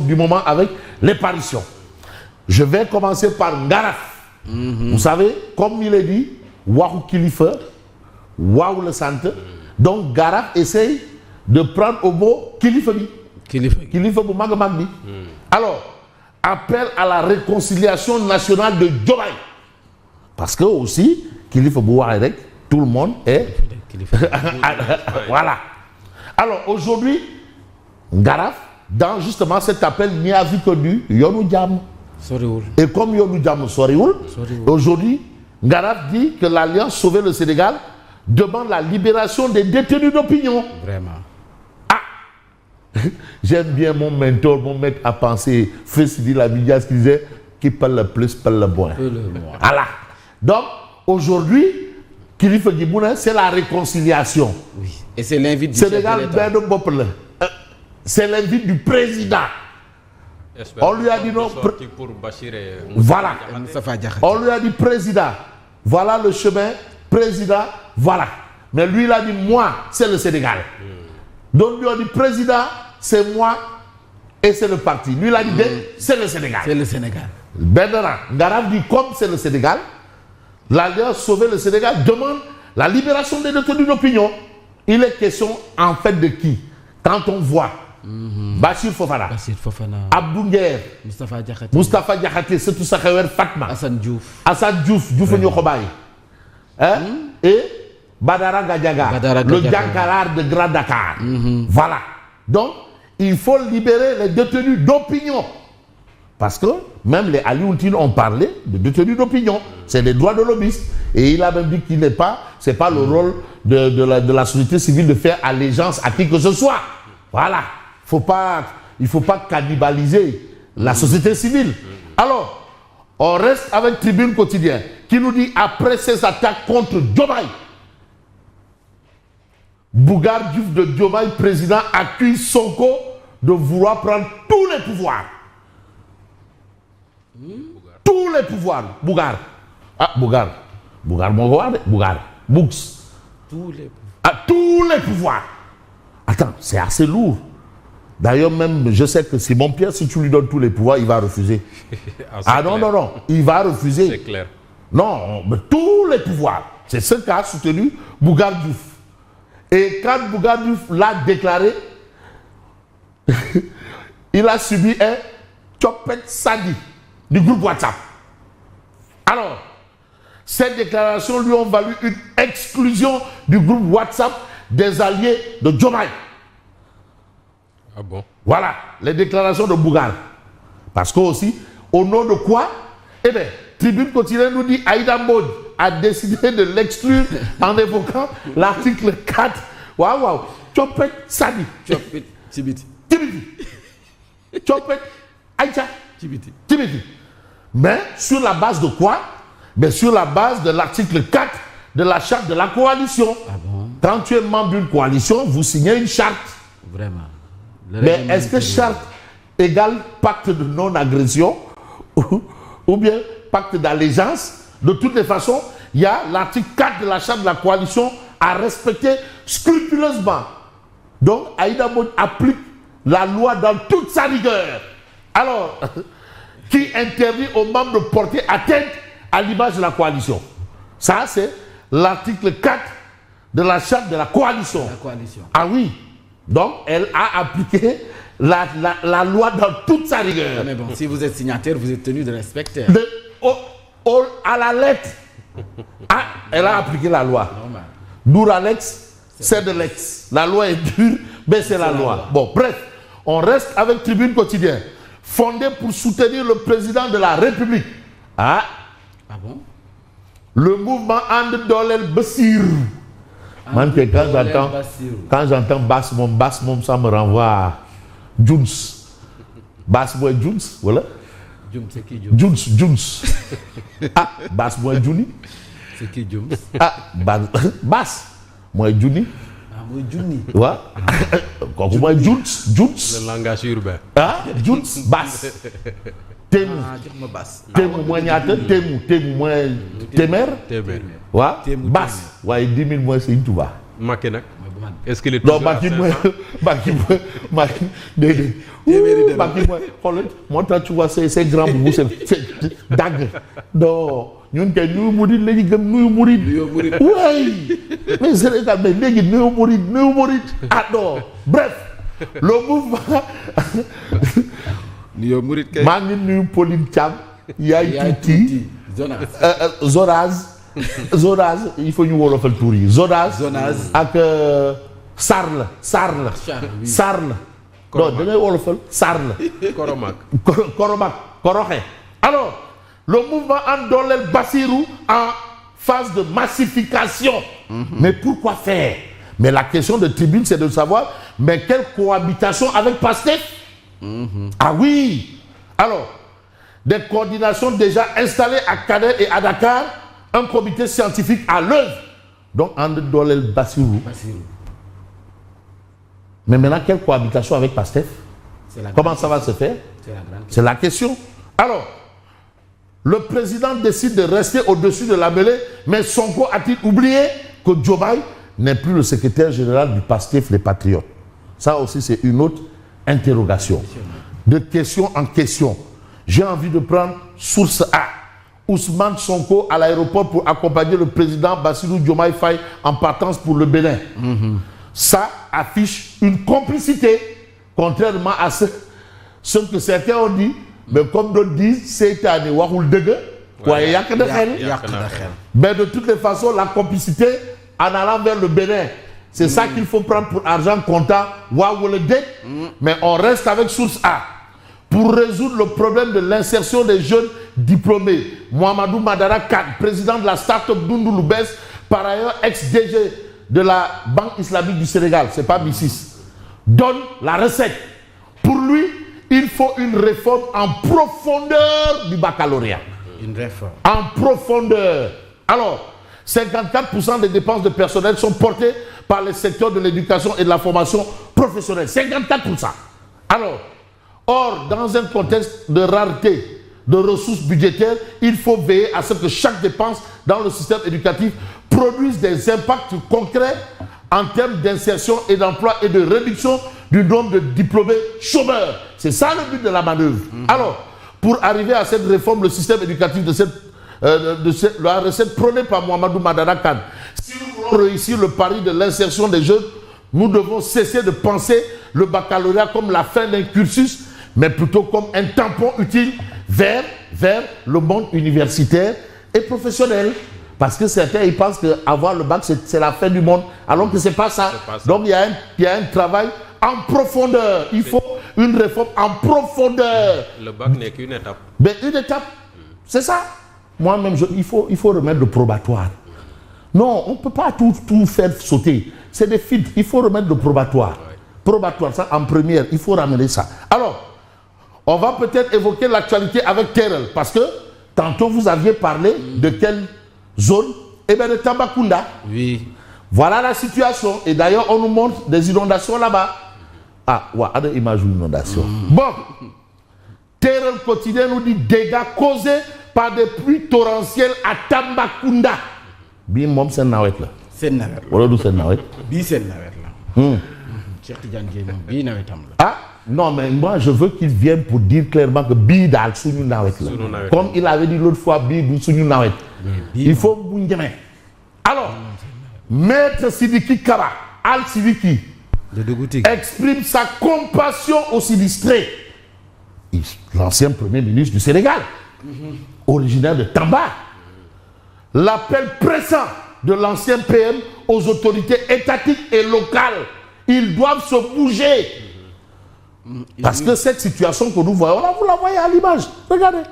du moment avec les parutions. Je vais commencer par Ngaraf. Vous savez, comme il est dit, Wahu Kilifa, Wahu le Sante. Donc Ngaraf essaye de prendre au mot Kilifa. Kilifa pour Magamagbi. Alors, appel à la réconciliation nationale de Diomaye. Parce que aussi, Kilifa Bouarek, tout le monde est. Voilà. Alors aujourd'hui, Ngaraf, dans justement cet appel, n'y a vu que du Yonou Djam. Et comme Yonou Djam Sorioul, aujourd'hui, Ngaraf dit que l'Alliance Sauver le Sénégal demande la libération des détenus d'opinion. Vraiment. Ah, j'aime bien mon mentor, mon maître à penser, Fessidi Labidias qui disait qui parle le plus, parle le moins. Voilà. Donc, aujourd'hui, Kilifa Gibouna, c'est la réconciliation. Oui. Et c'est l'invite du Sénégal, c'est l'invite du président. On lui a dit non. Pour Bachir et voilà. On lui a dit président, voilà le chemin, président, voilà. Mais lui, il a dit moi, c'est le Sénégal. Donc lui a dit président, c'est moi et c'est le parti. Lui, il a dit c'est le Sénégal. C'est le Sénégal. Bendera, Ngaraf dit comme c'est le Sénégal, l'Alliance Sauver le Sénégal demande la libération des détenus d'opinion. Il est question en fait de qui? Quand on voit Bachir Fofana, Abdou Nguer, Moustapha Diakhaté, c'est tout ça, Fatma, Hassan Diouf, Diouf Nyokobaye, et Badara Gadiaga, le Djankalar de Grand Dakar. Voilà. Donc, il faut libérer les détenus d'opinion. Parce que même les Alioutines ont parlé de détenus d'opinion. C'est des droits de lobbyistes. Et il a même dit qu'il n'est pas, c'est pas le rôle de la société civile de faire allégeance à qui que ce soit. Voilà. Il ne faut pas cannibaliser la société civile. Alors, on reste avec Tribune Quotidien qui nous dit après ces attaques contre Diomaye, Bougar Diouf de Diomaye, président, accuse Sonko de vouloir prendre tous les pouvoirs. Tous les pouvoirs. Bougar. Ah, Bougar. Bougar, mon gars, Bougar. Bougs. Tous les pouvoirs. Ah, tous les pouvoirs. Attends, c'est assez lourd. D'ailleurs, même, je sais que Simon Pierre, si tu lui donnes tous les pouvoirs, il va refuser. Ah non, non, non. Il va refuser. C'est clair. Non, mais tous les pouvoirs. C'est ce qu'a soutenu Bougar Diouf. Et quand Bougar Diouf l'a déclaré, il a subi un Chopet Sadi du groupe WhatsApp. Alors, ces déclarations lui ont valu une exclusion du groupe WhatsApp des alliés de Diomaye. Ah bon? Voilà, les déclarations de Bougar. Parce que aussi, au nom de quoi? Eh bien, Tribune Quotidienne nous dit Aïda Mbodj a décidé de l'exclure en évoquant l'article 4. Waouh, waouh. Chopet Sadi. Chopet Tibiti. Chopet Aïcha. Tibiti. Mais sur la base de quoi? Mais sur la base de l'article 4 de la charte de la coalition. Ah bon? Quand tu es membre d'une coalition, vous signez une charte. Vraiment. Mais est-ce que charte égale pacte de non-agression ou bien pacte d'allégeance? De toutes les façons, il y a l'article 4 de la charte de la coalition à respecter scrupuleusement. Donc, Aïda Mbodj applique la loi dans toute sa rigueur. Alors, qui interdit aux membres de porter atteinte à l'image de la coalition. Ça, c'est l'article 4 de la charte de la coalition. Ah oui. Donc, elle a appliqué la loi dans toute sa rigueur. Mais bon, si vous êtes signataire, vous êtes tenu de respecter. À la lettre. Ah, elle a appliqué la loi. Dur à l'ex, c'est de l'ex. La loi est dure, mais c'est la loi. Bon, bref, on reste avec Tribune Quotidien. Fondé pour soutenir le président de la République. Ah bon? Le mouvement And Dolel Bassir. Quand j'entends Bass Mom, ça me renvoie à Jones. Bass Boy Jones, voilà. C'est qui Jones. Ah, Bass Boy Juni. C'est qui Jones? Ah, Bass. Moi Juni. Ah, moi Juni. Ouais. Moi Jones. Le langage urbain. Ah, Jones, Bass. Temu. Temu, moi Nyata, Temu, moi Temer. Ouais. Bass. Ouais, 10 000 mois, c'est une touba. Macky nag. est-ce qu'il est non toujours à 500? Macky déedéet. Macky mooy xoolal moo tax tu vois ces grands boubous c'est dagg non ñun kay nuyu murid la ñu gëm nuyu murid. oui mais Sénégal mais léegi nuyu murid ah non bref le mouvement. nuyu murid kay. maa ngi nuyu Pauline Thiam. yaay tuuti Zoraz il faut ñu wolofal tuur yi Zoraz ak Sarl non da ngay wolofal Sarl Koromak Koroxe. alors le mouvement And Doolel Bassirou en phase de massification. Mais pourquoi faire? Mais la question de Tribune c'est de savoir mais quelle cohabitation avec Pastef? Ah oui. Alors des coordinations déjà installées à Kader et à Dakar, un comité scientifique à l'œuvre. Donc, And Doolel Bassirou. Mais maintenant, quelle cohabitation avec Pastef? Comment ça va se faire? C'est la question. Alors, le président décide de rester au-dessus de la mêlée, mais Sonko a-t-il oublié que Diomaye n'est plus le secrétaire général du Pastef, les Patriotes? Ça aussi, c'est une autre interrogation. De question en question. J'ai envie de prendre source A. Ousmane Sonko à l'aéroport pour accompagner le président Bassirou Diomaye Faye en partance pour le Bénin. Ça affiche une complicité, contrairement à ce que certains ont dit. Mais comme d'autres disent, c'est un waxul deug. Mais de toutes les façons, la complicité en allant vers le Bénin, c'est ça qu'il faut prendre pour argent comptant. Mais on reste avec source A. Pour résoudre le problème de l'insertion des jeunes diplômés, Mohamedou Madara Kane, président de la start-up Doundou Loubès, par ailleurs ex-DG de la Banque islamique du Sénégal, c'est pas BICIS, donne la recette. Pour lui, il faut une réforme en profondeur du baccalauréat. Une réforme. En profondeur. Alors, 54% des dépenses de personnel sont portées par les secteurs de l'éducation et de la formation professionnelle. 54%. Alors, or, dans un contexte de rareté de ressources budgétaires, il faut veiller à ce que chaque dépense dans le système éducatif produise des impacts concrets en termes d'insertion et d'emploi et de réduction du nombre de diplômés chômeurs. C'est ça le but de la manœuvre. Alors, pour arriver à cette réforme, le système éducatif de la recette prônée par Mohamedou Madara Kane, si nous voulons réussir le pari de l'insertion des jeunes, nous devons cesser de penser le baccalauréat comme la fin d'un cursus, mais plutôt comme un tampon utile vers le monde universitaire et professionnel. Parce que certains ils pensent qu'avoir le bac c'est la fin du monde, alors que c'est pas ça. Donc il y a un travail en profondeur. Il faut une réforme en profondeur. Le bac n'est qu'une étape. Mais une étape, c'est ça. Moi-même, il faut remettre le probatoire. Non, on ne peut pas tout faire sauter. C'est des filtres. Il faut remettre le probatoire. Ouais. Probatoire, ça en première, il faut ramener ça. Alors, on va peut-être évoquer l'actualité avec Terrell, parce que tantôt vous aviez parlé de quelle zone? Eh bien de Tambacounda. Oui. Voilà la situation. Et d'ailleurs, on nous montre des inondations là-bas. Ah, ouais, à des images d'inondations. Bon, Terrell quotidien nous dit dégâts causés par des pluies torrentielles à Tambacounda. Bien, mom, c'est nawet là. C'est nawet. Voilà d'où c'est nawet. Bien, c'est nawet là. Cheikh Tidiane Dièye moom bii nawetam la. Ah non mais moi je veux qu'il vienne pour dire clairement que bii daal suñu nawet la. Comme il avait dit l'autre fois bii du suñu nawet. Il faut mu njëmee. Alors Maître Sidiki Kaba Al-Sidiki exprime sa compassion aux sinistrés. L'ancien premier ministre du Sénégal, originaire de Tamba. L'appel pressant de l'ancien PM aux autorités étatiques et locales. Ils doivent se bouger. Parce que cette situation que nous voyons, là, vous la voyez à l'image. Regardez.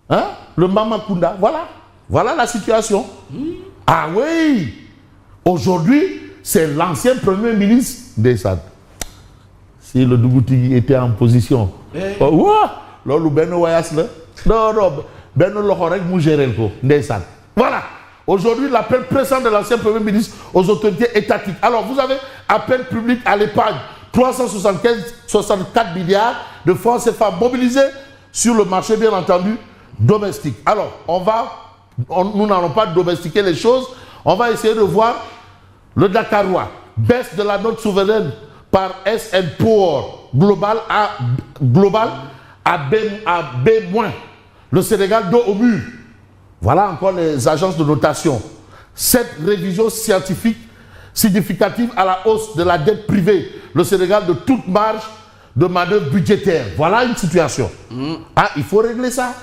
Hein? Le Mamakunda, voilà. Voilà la situation. Ah oui. Aujourd'hui, c'est l'ancien premier ministre des SAD. Si le Dougouti était en position. Voilà. Aujourd'hui, l'appel pressant de l'ancien Premier ministre aux autorités étatiques. Alors, vous avez appel public à l'épargne, 364 milliards de francs CFA mobilisés sur le marché, bien entendu, domestique. Alors, nous n'allons pas domestiquer les choses. On va essayer de voir le Dakarois, baisse de la note souveraine par SN Poor global à B-. Le Sénégal dos au mur. Voilà encore les agences de notation. Cette révision scientifique significative à la hausse de la dette privée. Le Sénégal de toute marge de manœuvre budgétaire. Voilà une situation. Ah, il faut régler ça.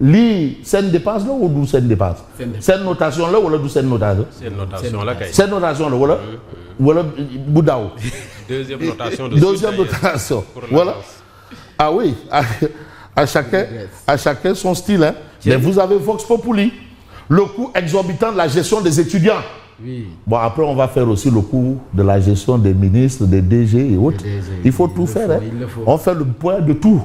Li, c'est une dépense là ou d'où c'est une dépense? C'est une notation là ou d'où c'est une notation? C'est une notation là, c'est une notation là, voilà. Boudao. Deuxième notation de Deuxième notation. Voilà. Ah oui, à chacun son style. Hein. Mais vous avez Vox Populi, le coût exorbitant de la gestion des étudiants. Oui. Bon, après, on va faire aussi le coût de la gestion des ministres, des DG et autres. Il faut tout faire. Hein. On fait le point de tout.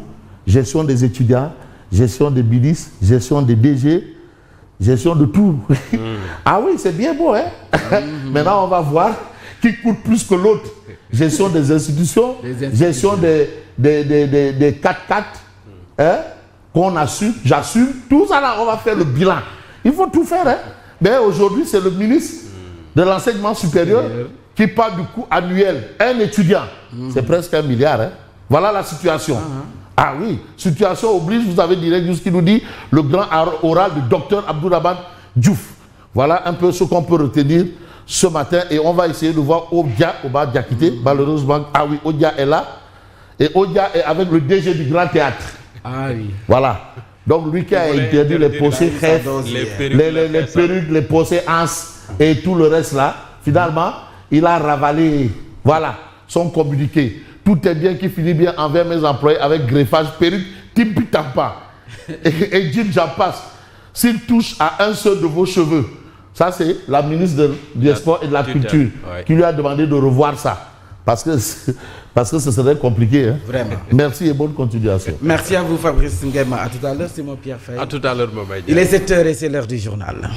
Gestion des étudiants, gestion des ministres, gestion des DG, gestion de tout. Ah oui, c'est bien beau. Hein? Maintenant, on va voir qui coûte plus que l'autre. Gestion des institutions, gestion des 4x4 hein? Qu'on assume, j'assume. Tout ça là, on va faire le bilan. Il faut tout faire. Hein? Mais aujourd'hui, c'est le ministre de l'enseignement supérieur qui parle du coût annuel. Un étudiant, c'est presque 1 milliard. Hein? Voilà la situation. Ah oui, situation oblige, vous avez direct qui nous dit le grand oral du docteur Abdourahmane Diouf. Voilà un peu ce qu'on peut retenir ce matin et on va essayer de voir Odia Diakité. Malheureusement, ah oui, Odia est là. Et Odia est avec le DG du Grand Théâtre. Ah oui. Voilà. Donc lui qui a interdit les procès chefs, les perruques, les procès ans et tout le reste là, finalement, il a ravalé, voilà, son communiqué. Tout est bien qui finit bien envers mes employés avec greffage, perruque, timpi tampa. Et jean j'en passe. S'il touche à un seul de vos cheveux, ça c'est la ministre du Sport et de la Culture qui lui a demandé de revoir ça. Parce que ce serait compliqué. Hein? Vraiment. Merci et bonne continuation. Merci à vous Fabrice Nguema. À tout à l'heure, c'est moi Pierre Faye. À tout à l'heure, Mbaye. Il est 7h et c'est l'heure du journal.